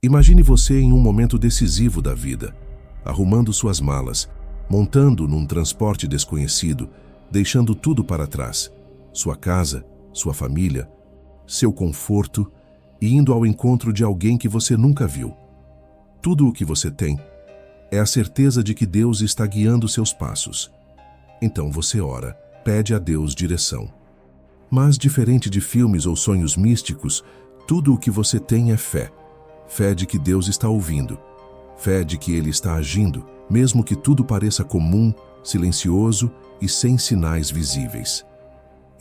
Imagine você em um momento decisivo da vida, arrumando suas malas, montando num transporte desconhecido, deixando tudo para trás, sua casa, sua família, seu conforto e indo ao encontro de alguém que você nunca viu. Tudo o que você tem é a certeza de que Deus está guiando seus passos. Então você ora, pede a Deus direção. Mas, diferente de filmes ou sonhos místicos, tudo o que você tem é fé. Fé de que Deus está ouvindo. Fé de que Ele está agindo, mesmo que tudo pareça comum, silencioso e sem sinais visíveis.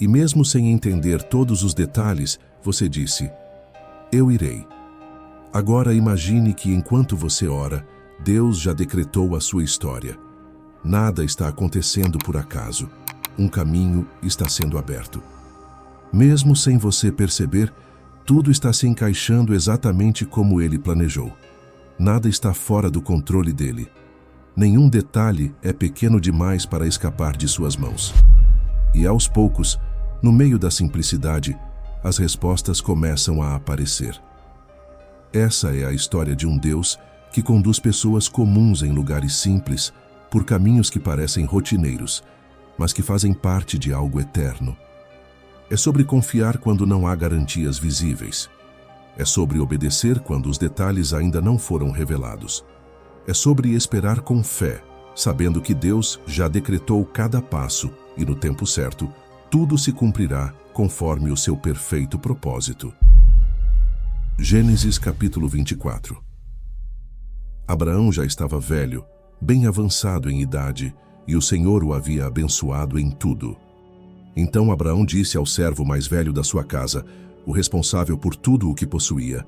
E mesmo sem entender todos os detalhes, você disse: eu irei. Agora imagine que enquanto você ora, Deus já decretou a sua história. Nada está acontecendo por acaso. Um caminho está sendo aberto. Mesmo sem você perceber, tudo está se encaixando exatamente como Ele planejou. Nada está fora do controle dele. Nenhum detalhe é pequeno demais para escapar de suas mãos. E aos poucos, no meio da simplicidade, as respostas começam a aparecer. Essa é a história de um Deus que conduz pessoas comuns em lugares simples, por caminhos que parecem rotineiros, mas que fazem parte de algo eterno. É sobre confiar quando não há garantias visíveis. É sobre obedecer quando os detalhes ainda não foram revelados. É sobre esperar com fé, sabendo que Deus já decretou cada passo e, no tempo certo, tudo se cumprirá conforme o seu perfeito propósito. Gênesis capítulo 24. Abraão já estava velho, bem avançado em idade, e o Senhor o havia abençoado em tudo. Então Abraão disse ao servo mais velho da sua casa, o responsável por tudo o que possuía: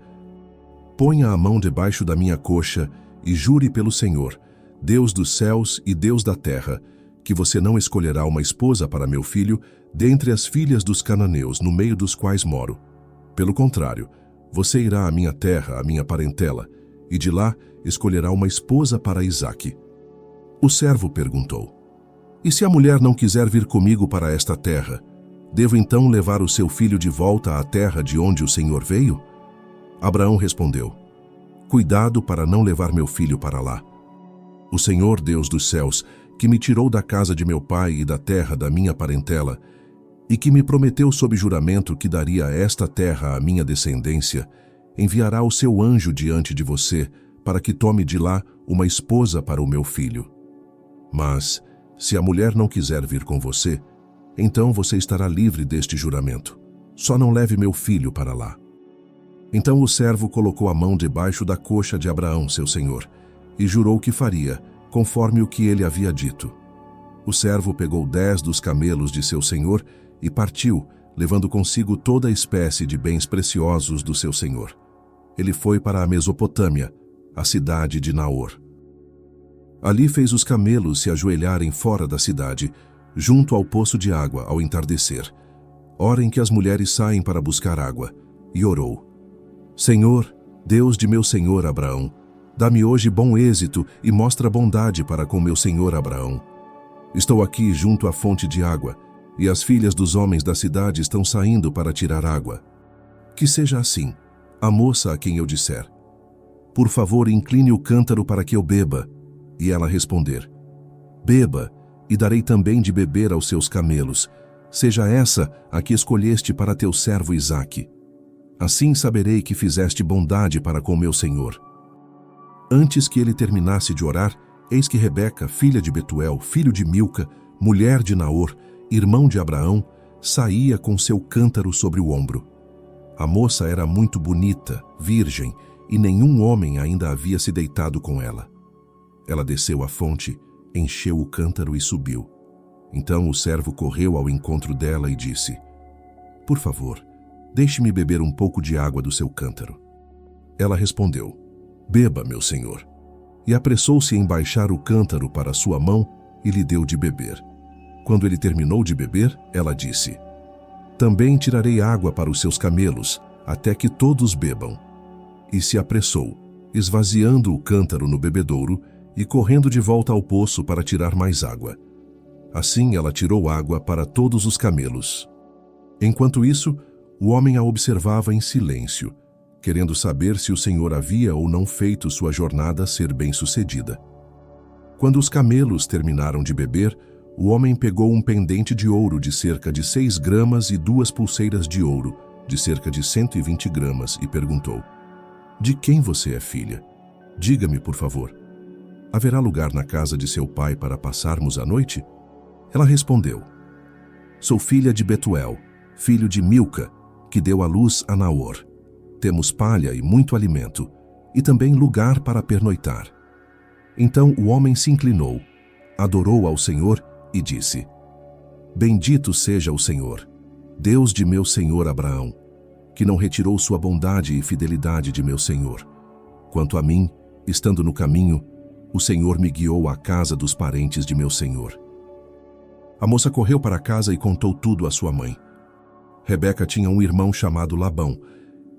ponha a mão debaixo da minha coxa e jure pelo Senhor, Deus dos céus e Deus da terra, que você não escolherá uma esposa para meu filho dentre as filhas dos cananeus, no meio dos quais moro. Pelo contrário, você irá à minha terra, à minha parentela, e de lá escolherá uma esposa para Isaque. O servo perguntou: e se a mulher não quiser vir comigo para esta terra, devo então levar o seu filho de volta à terra de onde o Senhor veio? Abraão respondeu: cuidado para não levar meu filho para lá. O Senhor, Deus dos céus, que me tirou da casa de meu pai e da terra da minha parentela, e que me prometeu sob juramento que daria esta terra à minha descendência, enviará o seu anjo diante de você, para que tome de lá uma esposa para o meu filho. Mas, se a mulher não quiser vir com você, então você estará livre deste juramento. Só não leve meu filho para lá. Então o servo colocou a mão debaixo da coxa de Abraão, seu senhor, e jurou que faria, conforme o que ele havia dito. O servo pegou 10 dos camelos de seu senhor e partiu, levando consigo toda a espécie de bens preciosos do seu senhor. Ele foi para a Mesopotâmia, a cidade de Naor. Ali fez os camelos se ajoelharem fora da cidade, junto ao poço de água, ao entardecer, hora em que as mulheres saem para buscar água, e orou: Senhor, Deus de meu senhor Abraão, dá-me hoje bom êxito e mostra bondade para com meu senhor Abraão. Estou aqui junto à fonte de água, e as filhas dos homens da cidade estão saindo para tirar água. Que seja assim, a moça a quem eu disser: por favor, incline o cântaro para que eu beba, e ela responder: beba, e darei também de beber aos seus camelos. Seja essa a que escolheste para teu servo Isaque. Assim saberei que fizeste bondade para com meu senhor. Antes que ele terminasse de orar, eis que Rebeca, filha de Betuel, filho de Milca, mulher de Naor, irmão de Abraão, saía com seu cântaro sobre o ombro. A moça era muito bonita, virgem, e nenhum homem ainda havia se deitado com ela. Ela desceu à fonte, encheu o cântaro e subiu. Então o servo correu ao encontro dela e disse: por favor, deixe-me beber um pouco de água do seu cântaro. Ela respondeu: beba, meu senhor. E apressou-se em baixar o cântaro para sua mão e lhe deu de beber. Quando ele terminou de beber, ela disse: também tirarei água para os seus camelos, até que todos bebam. E se apressou, esvaziando o cântaro no bebedouro e correndo de volta ao poço para tirar mais água. Assim ela tirou água para todos os camelos. Enquanto isso, o homem a observava em silêncio, querendo saber se o senhor havia ou não feito sua jornada ser bem-sucedida. Quando os camelos terminaram de beber, o homem pegou um pendente de ouro de cerca de 6 gramas e 2 pulseiras de ouro de cerca de 120 gramas e perguntou: "De quem você é filha? Diga-me, por favor. Haverá lugar na casa de seu pai para passarmos a noite?" Ela respondeu: "Sou filha de Betuel, filho de Milca, que deu à luz a Naor. Temos palha e muito alimento, e também lugar para pernoitar." Então o homem se inclinou, adorou ao Senhor e disse: "Bendito seja o Senhor, Deus de meu senhor Abraão, que não retirou sua bondade e fidelidade de meu senhor. Quanto a mim, estando no caminho, o Senhor me guiou à casa dos parentes de meu senhor." A moça correu para casa e contou tudo à sua mãe. Rebeca tinha um irmão chamado Labão.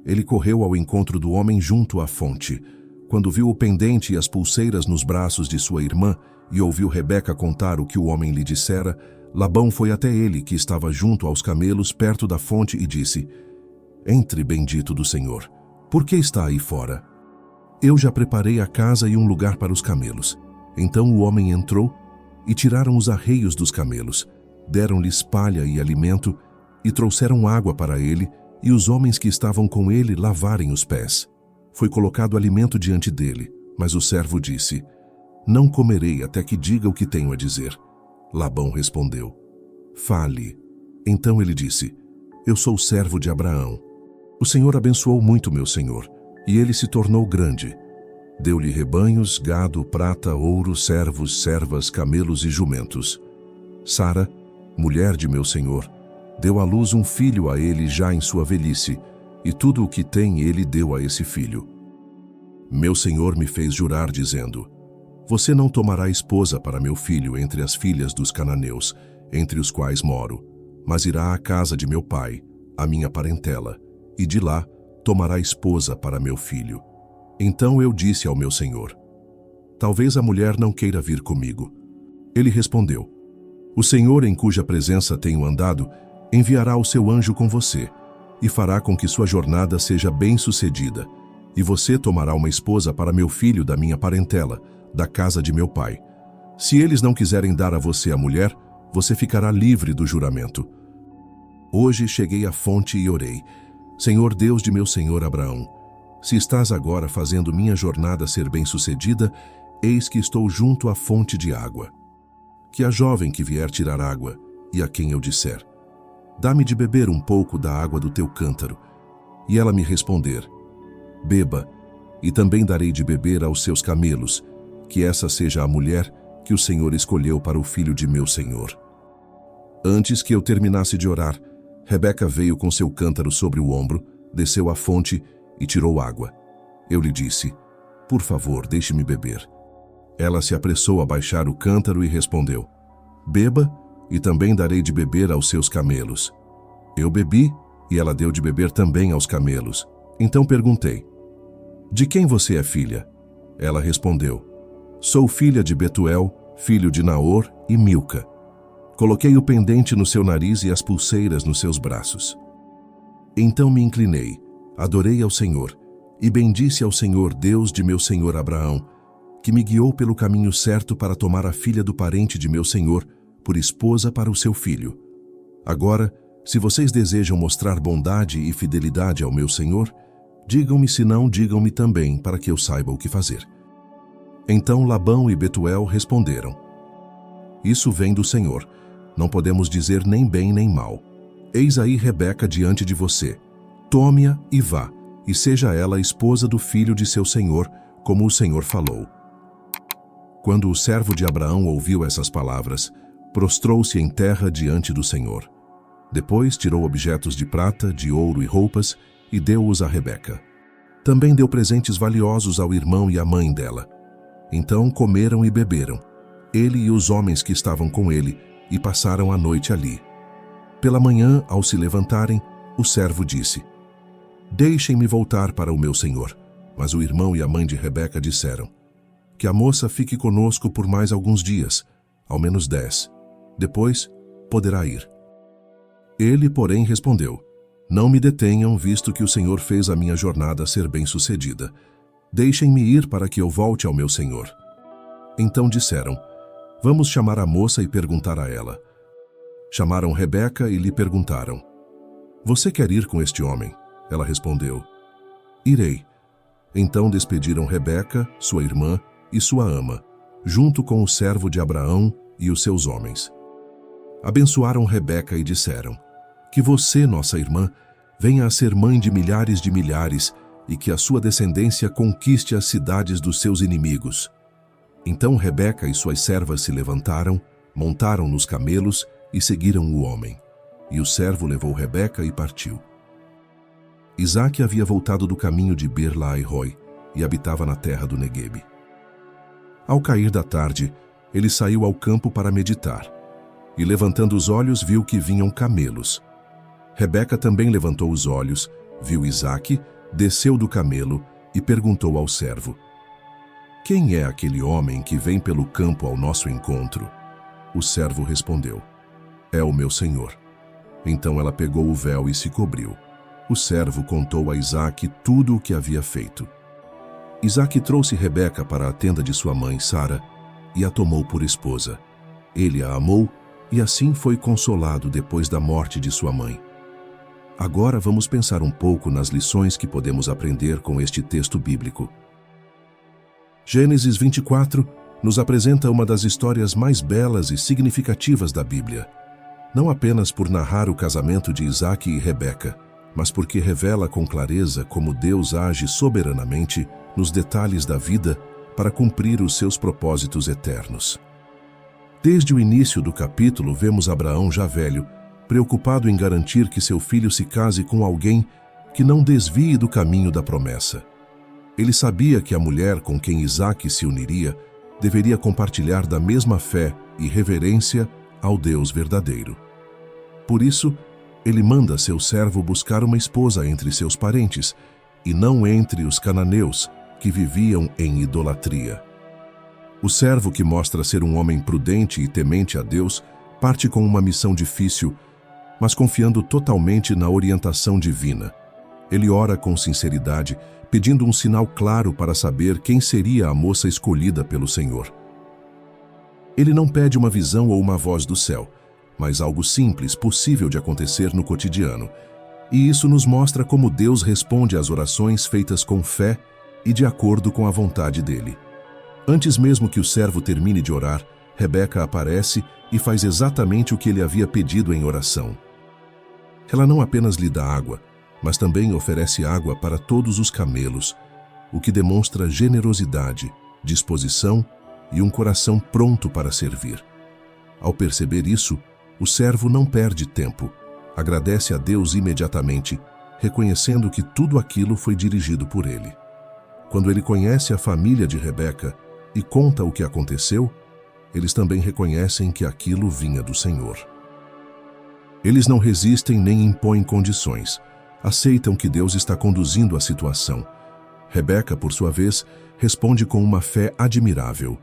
Ele correu ao encontro do homem junto à fonte. Quando viu o pendente e as pulseiras nos braços de sua irmã e ouviu Rebeca contar o que o homem lhe dissera, Labão foi até ele, que estava junto aos camelos perto da fonte, e disse: "Entre, bendito do Senhor. Por que está aí fora? Eu já preparei a casa e um lugar para os camelos." Então o homem entrou e tiraram os arreios dos camelos, deram-lhes palha e alimento e trouxeram água para ele e os homens que estavam com ele lavarem os pés. Foi colocado alimento diante dele, mas o servo disse: "Não comerei até que diga o que tenho a dizer." Labão respondeu: "Fale." Então ele disse: "Eu sou servo de Abraão. O Senhor abençoou muito meu senhor, e ele se tornou grande. Deu-lhe rebanhos, gado, prata, ouro, servos, servas, camelos e jumentos. Sara, mulher de meu senhor, deu à luz um filho a ele já em sua velhice, e tudo o que tem ele deu a esse filho. Meu senhor me fez jurar dizendo: Você não tomará esposa para meu filho entre as filhas dos cananeus, entre os quais moro, mas irá à casa de meu pai, a minha parentela, e de lá tomará esposa para meu filho. Então eu disse ao meu senhor: Talvez a mulher não queira vir comigo. Ele respondeu: O Senhor, em cuja presença tenho andado, enviará o seu anjo com você, e fará com que sua jornada seja bem-sucedida, e você tomará uma esposa para meu filho da minha parentela, da casa de meu pai. Se eles não quiserem dar a você a mulher, você ficará livre do juramento. Hoje cheguei à fonte e orei: Senhor Deus de meu senhor Abraão, se estás agora fazendo minha jornada ser bem-sucedida, eis que estou junto à fonte de água. Que a jovem que vier tirar água, e a quem eu disser: Dá-me de beber um pouco da água do teu cântaro, e ela me responder: Beba, e também darei de beber aos seus camelos, que essa seja a mulher que o Senhor escolheu para o filho de meu senhor. Antes que eu terminasse de orar, Rebeca veio com seu cântaro sobre o ombro, desceu à fonte e tirou água. Eu lhe disse: Por favor, deixe-me beber. Ela se apressou a baixar o cântaro e respondeu: Beba, e também darei de beber aos seus camelos. Eu bebi, e ela deu de beber também aos camelos. Então perguntei: De quem você é filha? Ela respondeu: Sou filha de Betuel, filho de Naor e Milca. Coloquei o pendente no seu nariz e as pulseiras nos seus braços. Então me inclinei, adorei ao Senhor, e bendisse ao Senhor, Deus de meu senhor Abraão, que me guiou pelo caminho certo para tomar a filha do parente de meu senhor por esposa para o seu filho. Agora, se vocês desejam mostrar bondade e fidelidade ao meu senhor, digam-me, se não, digam-me também, para que eu saiba o que fazer. Então Labão e Betuel responderam: Isso vem do Senhor. Não podemos dizer nem bem nem mal. Eis aí Rebeca diante de você. Tome-a e vá, e seja ela a esposa do filho de seu senhor, como o Senhor falou. Quando o servo de Abraão ouviu essas palavras, prostrou-se em terra diante do Senhor. Depois tirou objetos de prata, de ouro e roupas, e deu-os a Rebeca. Também deu presentes valiosos ao irmão e à mãe dela. Então comeram e beberam, ele e os homens que estavam com ele, e passaram a noite ali. Pela manhã, ao se levantarem, o servo disse: Deixem-me voltar para o meu senhor. Mas o irmão e a mãe de Rebeca disseram: Que a moça fique conosco por mais alguns dias, ao menos 10. Depois, poderá ir. Ele, porém, respondeu: Não me detenham, visto que o Senhor fez a minha jornada ser bem-sucedida. Deixem-me ir para que eu volte ao meu senhor. Então disseram: vamos chamar a moça e perguntar a ela. Chamaram Rebeca e lhe perguntaram: você quer ir com este homem? Ela respondeu: irei. Então despediram Rebeca, sua irmã e sua ama, junto com o servo de Abraão e os seus homens. Abençoaram Rebeca e disseram: que você, nossa irmã, venha a ser mãe de milhares e que a sua descendência conquiste as cidades dos seus inimigos. Então Rebeca e suas servas se levantaram, montaram nos camelos e seguiram o homem. E o servo levou Rebeca e partiu. Isaque havia voltado do caminho de Beer-lahai-roi e habitava na terra do Neguebe. Ao cair da tarde, ele saiu ao campo para meditar, e levantando os olhos viu que vinham camelos. Rebeca também levantou os olhos, viu Isaque, desceu do camelo e perguntou ao servo: quem é aquele homem que vem pelo campo ao nosso encontro? O servo respondeu: é o meu senhor. Então ela pegou o véu e se cobriu. O servo contou a Isaque tudo o que havia feito. Isaque trouxe Rebeca para a tenda de sua mãe, Sara, e a tomou por esposa. Ele a amou e assim foi consolado depois da morte de sua mãe. Agora vamos pensar um pouco nas lições que podemos aprender com este texto bíblico. Gênesis 24 nos apresenta uma das histórias mais belas e significativas da Bíblia. Não apenas por narrar o casamento de Isaque e Rebeca, mas porque revela com clareza como Deus age soberanamente nos detalhes da vida para cumprir os seus propósitos eternos. Desde o início do capítulo, vemos Abraão já velho, preocupado em garantir que seu filho se case com alguém que não desvie do caminho da promessa. Ele sabia que a mulher com quem Isaque se uniria deveria compartilhar da mesma fé e reverência ao Deus verdadeiro. Por isso, ele manda seu servo buscar uma esposa entre seus parentes, e não entre os cananeus, que viviam em idolatria. O servo, que mostra ser um homem prudente e temente a Deus, parte com uma missão difícil, mas confiando totalmente na orientação divina. Ele ora com sinceridade, pedindo um sinal claro para saber quem seria a moça escolhida pelo Senhor. Ele não pede uma visão ou uma voz do céu, mas algo simples, possível de acontecer no cotidiano. E isso nos mostra como Deus responde às orações feitas com fé e de acordo com a vontade dele. Antes mesmo que o servo termine de orar, Rebeca aparece e faz exatamente o que ele havia pedido em oração. Ela não apenas lhe dá água, mas também oferece água para todos os camelos, o que demonstra generosidade, disposição e um coração pronto para servir. Ao perceber isso, o servo não perde tempo, agradece a Deus imediatamente, reconhecendo que tudo aquilo foi dirigido por ele. Quando ele conhece a família de Rebeca e conta o que aconteceu, eles também reconhecem que aquilo vinha do Senhor. Eles não resistem nem impõem condições, aceitam que Deus está conduzindo a situação. Rebeca, por sua vez, responde com uma fé admirável.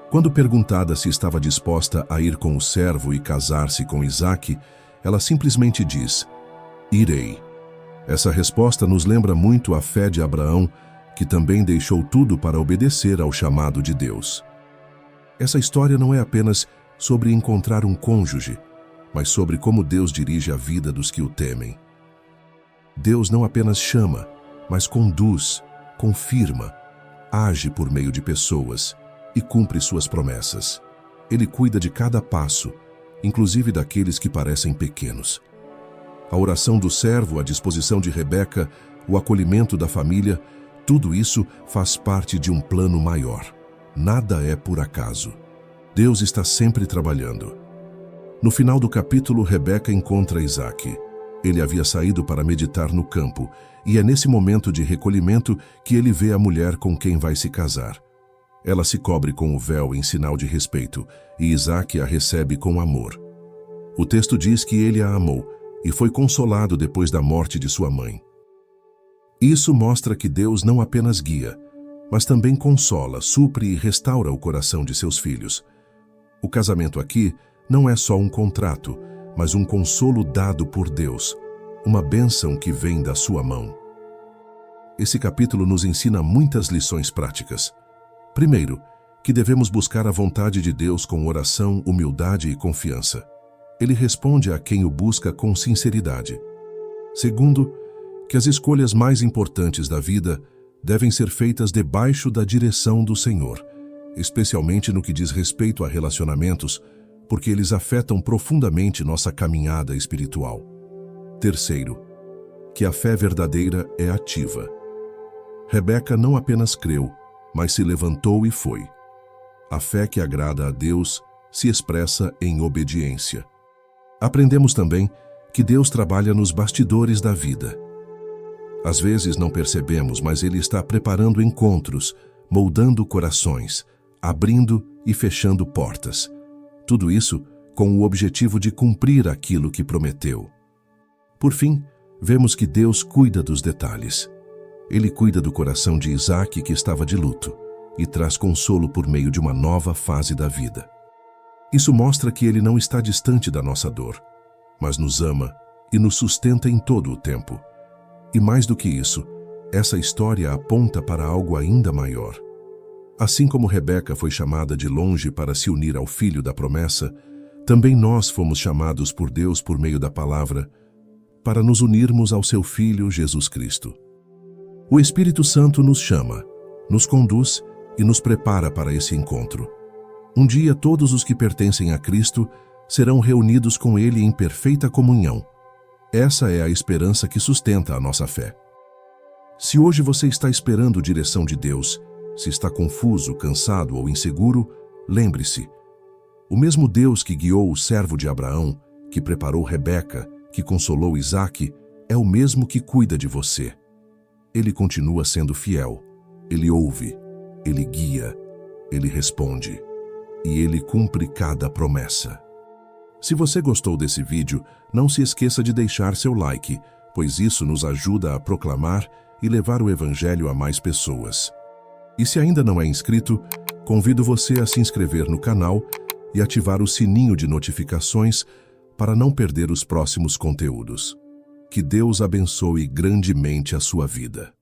Quando perguntada se estava disposta a ir com o servo e casar-se com Isaque, ela simplesmente diz: irei. Essa resposta nos lembra muito a fé de Abraão, que também deixou tudo para obedecer ao chamado de Deus. Essa história não é apenas sobre encontrar um cônjuge, mas sobre como Deus dirige a vida dos que o temem. Deus não apenas chama, mas conduz, confirma, age por meio de pessoas e cumpre suas promessas. Ele cuida de cada passo, inclusive daqueles que parecem pequenos. A oração do servo, a disposição de Rebeca, o acolhimento da família, tudo isso faz parte de um plano maior. Nada é por acaso. Deus está sempre trabalhando. No final do capítulo, Rebeca encontra Isaque. Ele havia saído para meditar no campo, e é nesse momento de recolhimento que ele vê a mulher com quem vai se casar. Ela se cobre com o véu em sinal de respeito, e Isaque a recebe com amor. O texto diz que ele a amou e foi consolado depois da morte de sua mãe. Isso mostra que Deus não apenas guia, mas também consola, supre e restaura o coração de seus filhos. O casamento aqui não é só um contrato, mas um consolo dado por Deus, uma bênção que vem da sua mão. Esse capítulo nos ensina muitas lições práticas. Primeiro, que devemos buscar a vontade de Deus com oração, humildade e confiança. Ele responde a quem o busca com sinceridade. Segundo, que as escolhas mais importantes da vida devem ser feitas debaixo da direção do Senhor, especialmente no que diz respeito a relacionamentos, porque eles afetam profundamente nossa caminhada espiritual. Terceiro, que a fé verdadeira é ativa. Rebeca não apenas creu, mas se levantou e foi. A fé que agrada a Deus se expressa em obediência. Aprendemos também que Deus trabalha nos bastidores da vida. Às vezes não percebemos, mas Ele está preparando encontros, moldando corações, abrindo e fechando portas. Tudo isso com o objetivo de cumprir aquilo que prometeu. Por fim, vemos que Deus cuida dos detalhes. Ele cuida do coração de Isaac, que estava de luto, e traz consolo por meio de uma nova fase da vida. Isso mostra que Ele não está distante da nossa dor, mas nos ama e nos sustenta em todo o tempo. E mais do que isso, essa história aponta para algo ainda maior. Assim como Rebeca foi chamada de longe para se unir ao filho da promessa, também nós fomos chamados por Deus por meio da palavra para nos unirmos ao seu Filho Jesus Cristo. O Espírito Santo nos chama, nos conduz e nos prepara para esse encontro. Um dia todos os que pertencem a Cristo serão reunidos com Ele em perfeita comunhão. Essa é a esperança que sustenta a nossa fé. Se hoje você está esperando direção de Deus, se está confuso, cansado ou inseguro, lembre-se: o mesmo Deus que guiou o servo de Abraão, que preparou Rebeca, que consolou Isaque, é o mesmo que cuida de você. Ele continua sendo fiel. Ele ouve, Ele guia, Ele responde e Ele cumpre cada promessa. Se você gostou desse vídeo, não se esqueça de deixar seu like, pois isso nos ajuda a proclamar e levar o Evangelho a mais pessoas. E se ainda não é inscrito, convido você a se inscrever no canal e ativar o sininho de notificações para não perder os próximos conteúdos. Que Deus abençoe grandemente a sua vida.